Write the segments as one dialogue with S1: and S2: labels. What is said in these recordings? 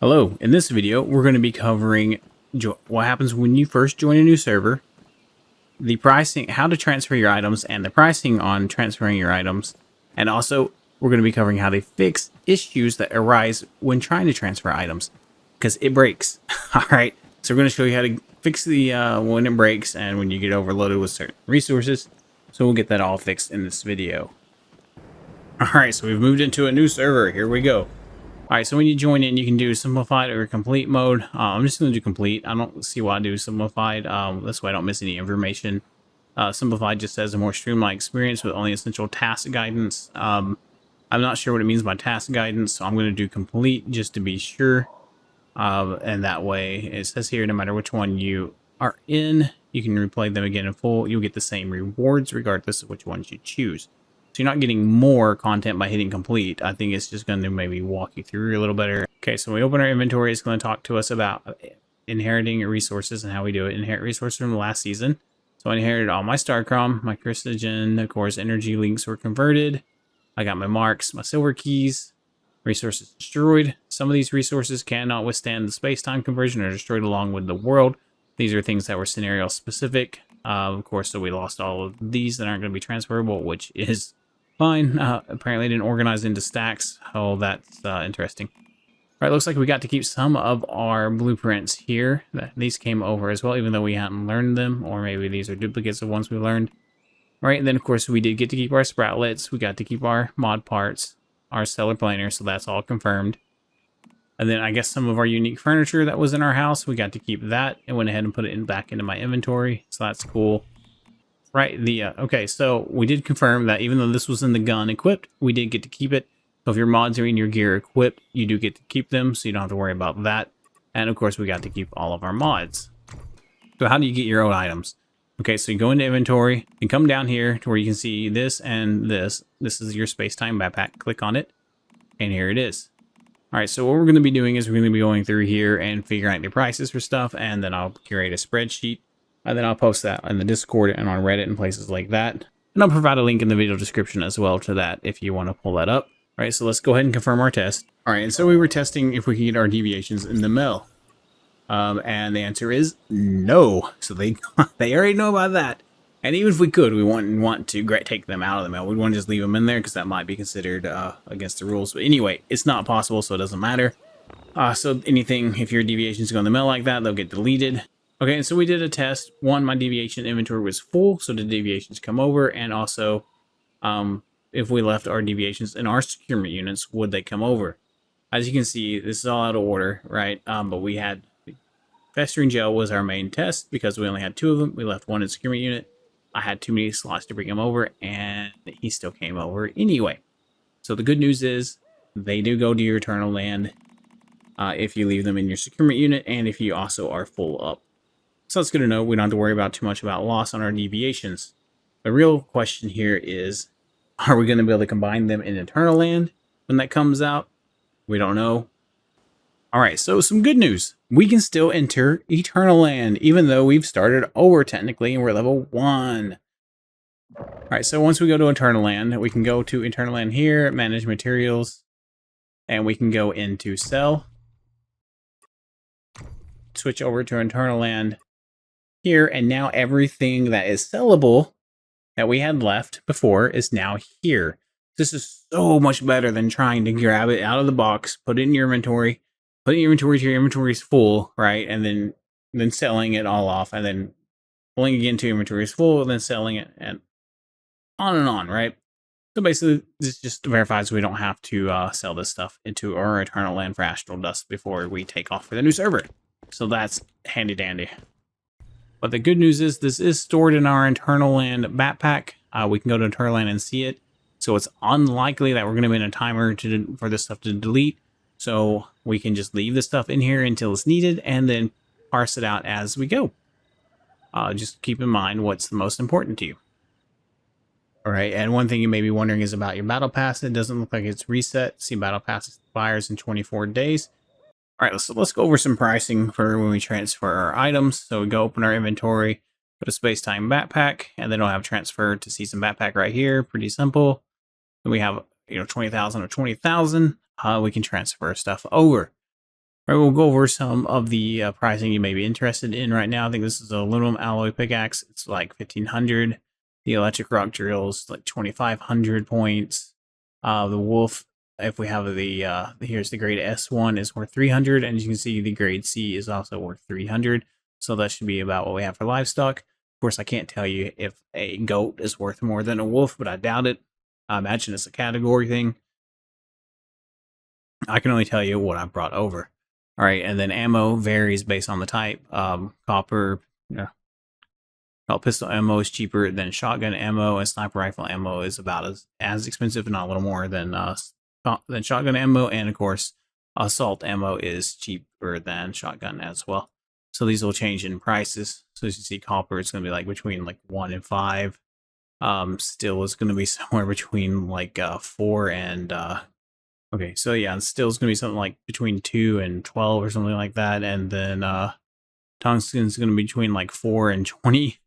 S1: Hello, in this video we're going to be covering what happens when you first join a new server, the pricing, how to transfer your items, and the pricing on transferring your items, and also we're going to be covering how to fix issues that arise when trying to transfer items, because it breaks. Alright, so we're going to show you how to fix the when it breaks and when you get overloaded with certain resources, so we'll get that all fixed in this video. Alright, so we've moved into a new server, here we go. Alright, so when you join in, you can do simplified or complete mode. I'm just going to do complete. I don't see why I do simplified. This way I don't miss any information. Simplified just says a more streamlined experience with only essential task guidance. I'm not sure what it means by task guidance, so I'm going to do complete just to be sure. And that way, it says here, no matter which one you are in, you can replay them again in full. You'll get the same rewards regardless of which ones you choose. So you're not getting more content by hitting complete. I think it's just going to maybe walk you through a little better. Okay, so when we open our inventory, it's going to talk to us about inheriting resources and how we do it. Inherit resources from the last season. So I inherited all my Starcrom, my Chrystogen, of course, energy links were converted. I got my marks, my silver keys, resources destroyed. Some of these resources cannot withstand the space-time conversion or destroyed along with the world. These are things that were scenario specific. Of course, so we lost all of these that aren't going to be transferable, which is fine. Apparently didn't organize into stacks. Oh, that's interesting. All right, looks like we got to keep some of our blueprints here. These came over as well, even though we hadn't learned them, or maybe these are duplicates of ones we learned. All right, and then of course we did get to keep our sproutlets. We got to keep our mod parts, our cellar planer, so that's all confirmed. And then I guess some of our unique furniture that was in our house, we got to keep that and went ahead and put it back into my inventory, so that's cool. Right, okay, so we did confirm that even though this was in the gun equipped, we did get to keep it. So if your mods are in your gear equipped, you do get to keep them, so you don't have to worry about that. And of course, we got to keep all of our mods. So how do you get your own items? Okay, so you go into inventory, and come down here to where you can see this and this. This is your Spacetime backpack. Click on it, and here it is. All right, so what we're going to be doing is we're going to be going through here and figuring out the prices for stuff, and then I'll curate a spreadsheet. And then I'll post that in the Discord and on Reddit and places like that. And I'll provide a link in the video description as well to that if you want to pull that up. All right, so let's go ahead and confirm our test. All right, and so we were testing if we could get our deviations in the mail. And the answer is no. So they already know about that. And even if we could, we wouldn't want to take them out of the mail. We'd want to just leave them in there because that might be considered against the rules. But anyway, it's not possible, so it doesn't matter. So anything, if your deviations go in the mail like that, they'll get deleted. Okay, and so we did a test. One, my deviation inventory was full, so the deviations come over, and also if we left our deviations in our securement units, would they come over? As you can see, this is all out of order, right? But we had festering gel was our main test because we only had 2 of them. We left 1 in securement unit. I had too many slots to bring him over, and he still came over anyway. So the good news is they do go to your Eternaland if you leave them in your securement unit, and if you also are full up. So that's good to know. We don't have to worry about too much about loss on our deviations. The real question here is, are we going to be able to combine them in Eternaland when that comes out? We don't know. All right, so some good news. We can still enter Eternaland, even though we've started over technically and we're level 1. All right, so once we go to Eternaland, we can go to Eternaland here, manage materials, and we can go into sell. Switch over to Eternaland here, and now everything that is sellable that we had left before is now here. This is so much better than trying to grab it out of the box, put it in your inventory, put it in your inventory till your inventory is full, right? And then selling it all off, and then pulling again till your inventory is full, and then selling it, and on, right? So basically, this just verifies we don't have to sell this stuff into our Eternaland for Astral Dust before we take off for the new server. So that's handy dandy. But the good news is this is stored in our Eternaland backpack. We can go to Eternaland and see it. So it's unlikely that we're going to be in a timer for this stuff to delete. So we can just leave this stuff in here until it's needed and then parse it out as we go. Just keep in mind what's the most important to you. All right, and one thing you may be wondering is about your battle pass. It doesn't look like it's reset. See, battle pass expires in 24 days. All right, so let's go over some pricing for when we transfer our items. So we go open our inventory, go to Spacetime Backpack, and then we'll have transfer to Season Backpack right here. Pretty simple. Then we have 20,000 or 20,000. We can transfer stuff over. All right, we'll go over some of the pricing you may be interested in right now. I think this is a aluminum alloy pickaxe. It's like 1,500. The electric rock drills like 2,500 points. The wolf, if we have here's the grade S1 is worth 300, and you can see the grade C is also worth 300. So that should be about what we have for livestock. Of course, I can't tell you if a goat is worth more than a wolf, but I doubt it. I imagine it's a category thing. I can only tell you what I brought over. All right, and then ammo varies based on the type. Copper, pistol ammo is cheaper than shotgun ammo, and sniper rifle ammo is about as expensive, if not a little more, than shotgun ammo. And of course, assault ammo is cheaper than shotgun as well. So these will change in prices. So as you see, copper is going to be like between like 1 and 5. Steel is going to be somewhere between like 4 and okay, so yeah, and steel is going to be something like between 2 and 12 or something like that. And then tungsten is going to be between like 4 and 20,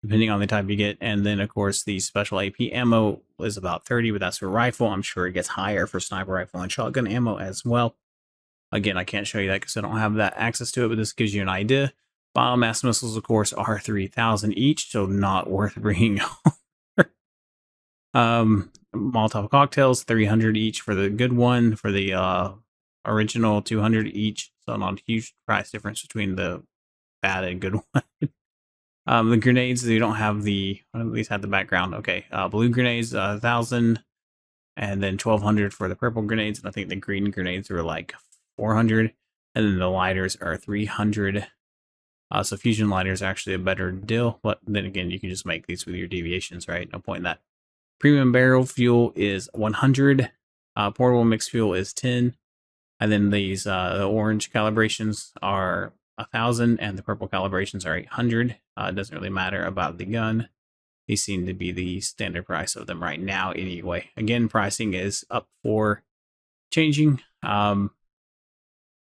S1: depending on the type you get. And then, of course, the special AP ammo is about 30, but that's for rifle. I'm sure it gets higher for sniper rifle and shotgun ammo as well. Again, I can't show you that because I don't have that access to it, but this gives you an idea. Biomass missiles, of course, are 3,000 each, so not worth bringing Molotov cocktails, 300 each for the good one. For the original, 200 each. So not a huge price difference between the bad and good one. The grenades, they don't have the, at least had the background. Okay, blue grenades, 1,000, and then 1,200 for the purple grenades. And I think the green grenades are like 400, and then the lighters are 300. So fusion lighters are actually a better deal, but then again, you can just make these with your deviations, right? No point in that. Premium barrel fuel is 100. Portable mixed fuel is 10. And then these the orange calibrations are 1,000, and the purple calibrations are 800. It doesn't really matter about the gun. These seem to be the standard price of them right now anyway. Again, pricing is up for changing.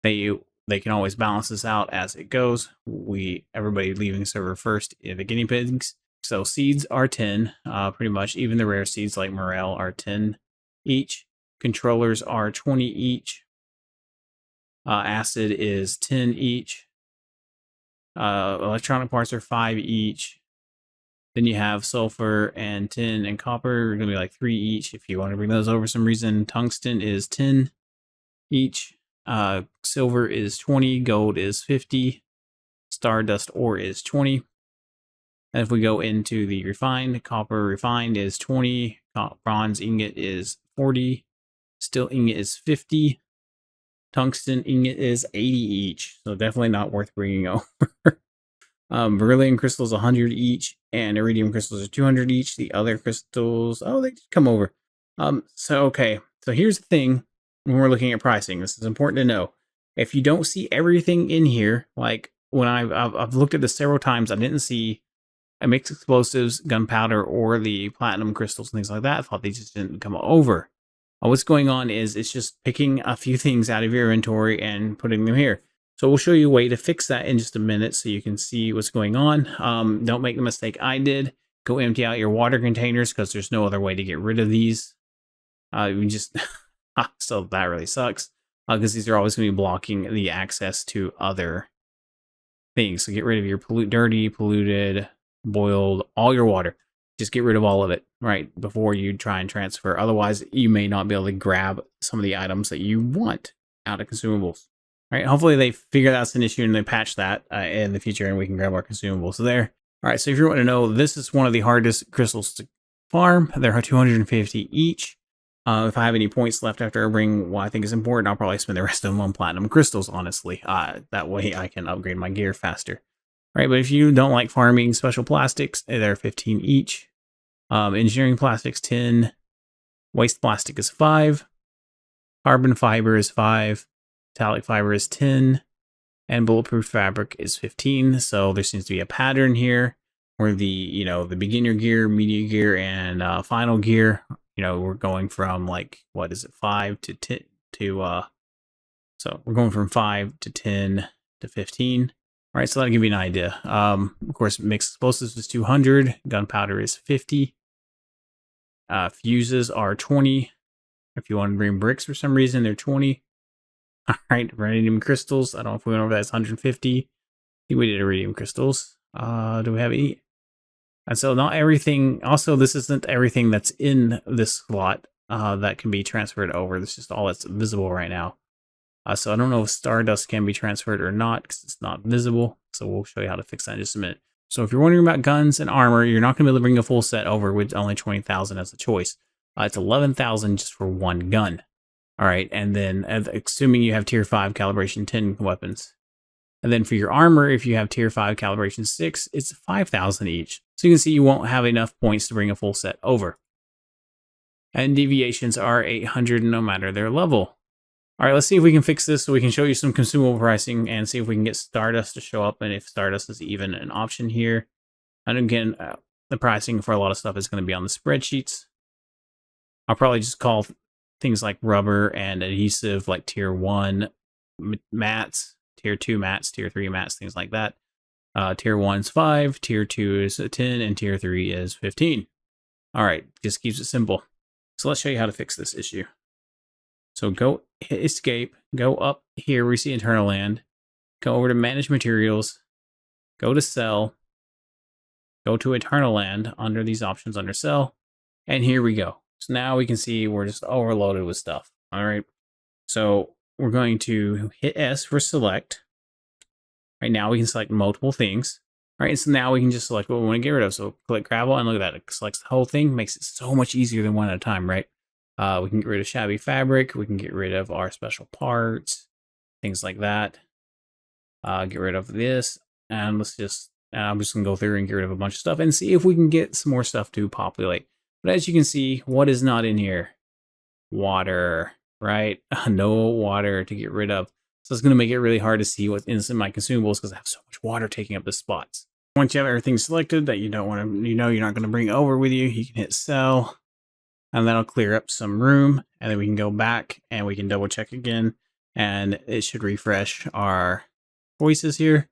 S1: They can always balance this out as it goes. Everybody leaving the server first, the guinea pigs. So seeds are 10, pretty much. Even the rare seeds like morel are 10 each. Controllers are 20 each. Acid is 10 each. Electronic parts are 5 each. Then you have sulfur and tin and copper are going to be like 3 each if you want to bring those over for some reason. Tungsten is 10 each. Silver is 20. Gold is 50. Stardust ore is 20. And if we go into the refined, copper refined is 20. Bronze ingot is 40. Steel ingot is 50. Tungsten ingot is 80 each. So definitely not worth bringing over. Beryllium crystals 100 each, and iridium crystals are 200 each. The other crystals, oh, they come over. Okay. So here's the thing when we're looking at pricing. This is important to know. If you don't see everything in here, like when I've looked at this several times, I didn't see a mixed explosives, gunpowder, or the platinum crystals and things like that. I thought they just didn't come over. What's going on is it's just picking a few things out of your inventory and putting them here. So we'll show you a way to fix that in just a minute so you can see what's going on. Don't make the mistake I did. Go empty out your water containers because there's no other way to get rid of these. We just, so that really sucks because these are always going to be blocking the access to other things. So get rid of your dirty, polluted, boiled, all your water. Just get rid of all of it, right, before you try and transfer. Otherwise, you may not be able to grab some of the items that you want out of consumables. All right, hopefully they figure that's an issue and they patch that in the future and we can grab our consumables there. All right, so if you want to know, this is one of the hardest crystals to farm. There are 250 each. If I have any points left after I bring what I think is important, I'll probably spend the rest of them on platinum crystals, honestly. That way I can upgrade my gear faster. All right, but if you don't like farming special plastics, they're 15 each. Engineering plastics, 10. Waste plastic is 5. Carbon fiber is 5. Metallic fiber is 10. And bulletproof fabric is 15. So there seems to be a pattern here where the beginner gear, media gear, and final gear, we're going from like, what is it, 5 to 10 to, so we're going from 5 to 10 to 15. All right, so that'll give you an idea. Of course, mixed explosives is 200. Gunpowder is 50. Fuses are 20. If you want to bring bricks for some reason, they're 20. All right, iridium crystals. I don't know if we went over that. It's 150. I think we did iridium crystals. Do we have any? And so not everything. Also, this isn't everything that's in this slot that can be transferred over. This is just all that's visible right now. So I don't know if Stardust can be transferred or not because it's not visible. So we'll show you how to fix that in just a minute. So if you're wondering about guns and armor, you're not going to be able to bring a full set over with only 20,000 as a choice. It's 11,000 just for one gun. All right, and then assuming you have tier 5 calibration 10 weapons. And then for your armor, if you have tier 5 calibration 6, it's 5,000 each. So you can see you won't have enough points to bring a full set over. And deviations are 800 no matter their level. All right, let's see if we can fix this so we can show you some consumable pricing and see if we can get Stardust to show up and if Stardust is even an option here. And again, the pricing for a lot of stuff is going to be on the spreadsheets. I'll probably just call things like rubber and adhesive like tier 1 mats, tier 2 mats, tier 3 mats, things like that. Tier 1 is 5, tier 2 is 10, and tier 3 is 15. All right, just keeps it simple. So let's show you how to fix this issue. So go hit escape, go up here where you see Eternaland, go over to manage materials, go to sell, go to Eternaland under these options under sell, and here we go. So now we can see we're just overloaded with stuff. All right, so we're going to hit S for select. Right now we can select multiple things. All right, so now we can just select what we want to get rid of. So click gravel and look at that, it selects the whole thing, makes it so much easier than one at a time, right? We can get rid of shabby fabric. We can get rid of our special parts, things like that. Get rid of this. And let's just, I'm just going to go through and get rid of a bunch of stuff and see if we can get some more stuff to populate. But as you can see, what is not in here? Water, right? No water to get rid of. So it's going to make it really hard to see what's in my consumables because I have so much water taking up the spots. Once you have everything selected that you don't want to, you know, you're not going to bring over with you, you can hit sell. And that'll clear up some room, and then we can go back and we can double check again, and it should refresh our voices here.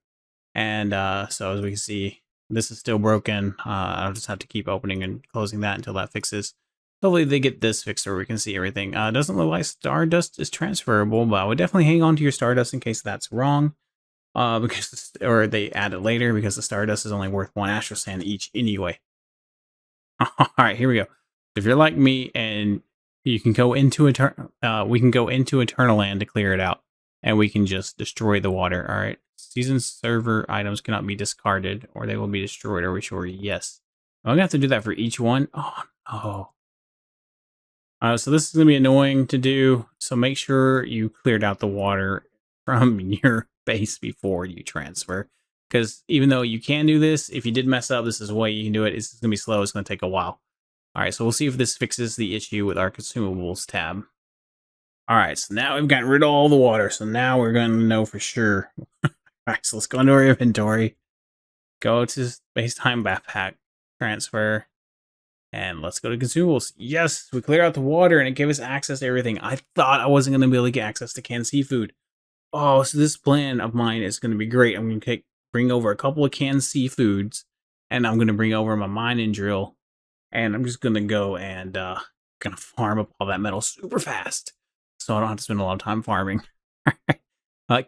S1: And so as we can see, this is still broken. I'll just have to keep opening and closing that until that fixes. Hopefully they get this fixed where we can see everything. It doesn't look like Stardust is transferable, but I would definitely hang on to your Stardust in case that's wrong. Because or they add it later because the Stardust is only worth 1 Astral Sand each anyway. All right, here we go. If you're like me and you can go into we can go into Eternaland to clear it out, and we can just destroy the water. All right, season server items cannot be discarded or they will be destroyed. Are we sure? Yes. I'm gonna have to do that for each one. Oh no. So this is gonna be annoying to do. So make sure you cleared out the water from your base before you transfer. Because even though you can do this, if you did mess up, this is the way you can do it. It's gonna be slow. It's gonna take a while. All right, so we'll see if this fixes the issue with our consumables tab. All right, so now we've gotten rid of all the water. So now we're going to know for sure. All right, so let's go into our inventory. Go to Spacetime backpack, transfer, and let's go to consumables. Yes, we clear out the water and it gave us access to everything. I thought I wasn't going to be able to get access to canned seafood. Oh, so this plan of mine is going to be great. I'm going to bring over a couple of canned seafoods, and I'm going to bring over my mining drill. And I'm just going to go and gonna farm up all that metal super fast. So I don't have to spend a lot of time farming.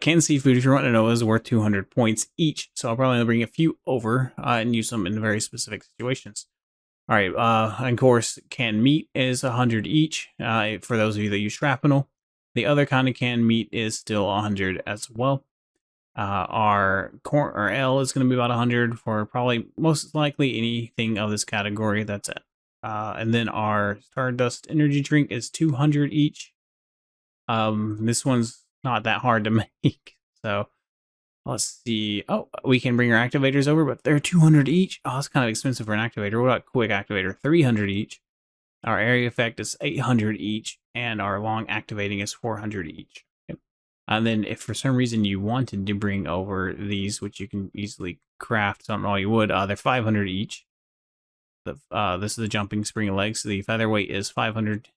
S1: Canned seafood, if you want to know, is worth 200 points each. So I'll probably bring a few over and use them in very specific situations. All right, and of course, canned meat is 100 each for those of you that use shrapnel. The other kind of canned meat is still 100 as well. Our corn or L is going to be about 100 for probably most likely anything of this category. That's it. And then our Stardust energy drink is 200 each. This one's not that hard to make. So let's see. Oh, we can bring our activators over, but they're 200 each. Oh, that's kind of expensive for an activator. What about quick activator? 300 each. Our area effect is 800 each, and our long activating is 400 each. And then if for some reason you wanted to bring over these, which you can easily craft on all you would, they're 500 each. This is the jumping spring legs. The featherweight is 500.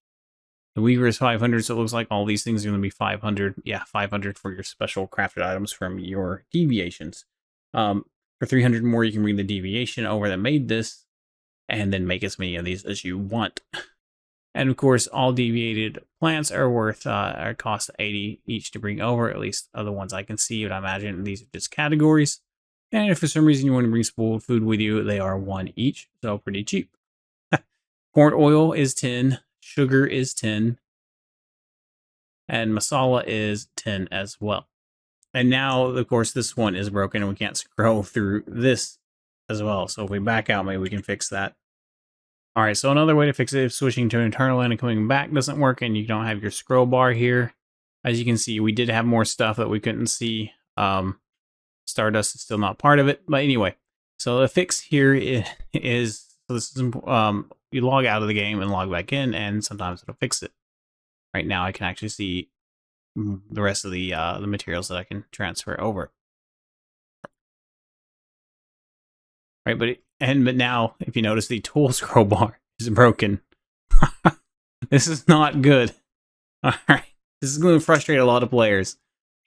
S1: The weaver is 500, so it looks like all these things are going to be 500. Yeah, 500 for your special crafted items from your deviations. For 300 more, you can bring the deviation over that made this, and then make as many of these as you want. And of course, all deviated plants are worth are cost 80 each to bring over, at least other ones I can see, but I imagine these are just categories. And if for some reason you want to bring spoiled food with you, they are 1 each, so pretty cheap. Corn oil is 10, sugar is 10, and masala is 10 as well. And now, of course, this one is broken and we can't scroll through this as well. So if we back out, maybe we can fix that. All right, so another way to fix it is switching to Eternaland and coming back doesn't work, and you don't have your scroll bar here. As you can see, we did have more stuff that we couldn't see. Stardust is still not part of it, but anyway. So the fix here is so this is you log out of the game and log back in, and sometimes it'll fix it. Right now, I can actually see the rest of the materials that I can transfer over. Right, but now, if you notice, the tool scroll bar is broken. This is not good. All right, this is going to frustrate a lot of players.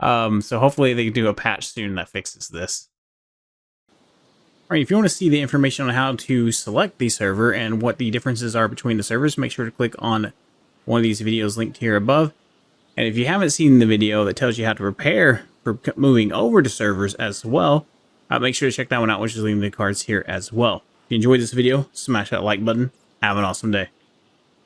S1: So hopefully they can do a patch soon that fixes this. All right, if you want to see the information on how to select the server and what the differences are between the servers, make sure to click on one of these videos linked here above. And if you haven't seen the video that tells you how to prepare for moving over to servers as well, make sure to check that one out, which is linked in the cards here as well. If you enjoyed this video, smash that like button. Have an awesome day.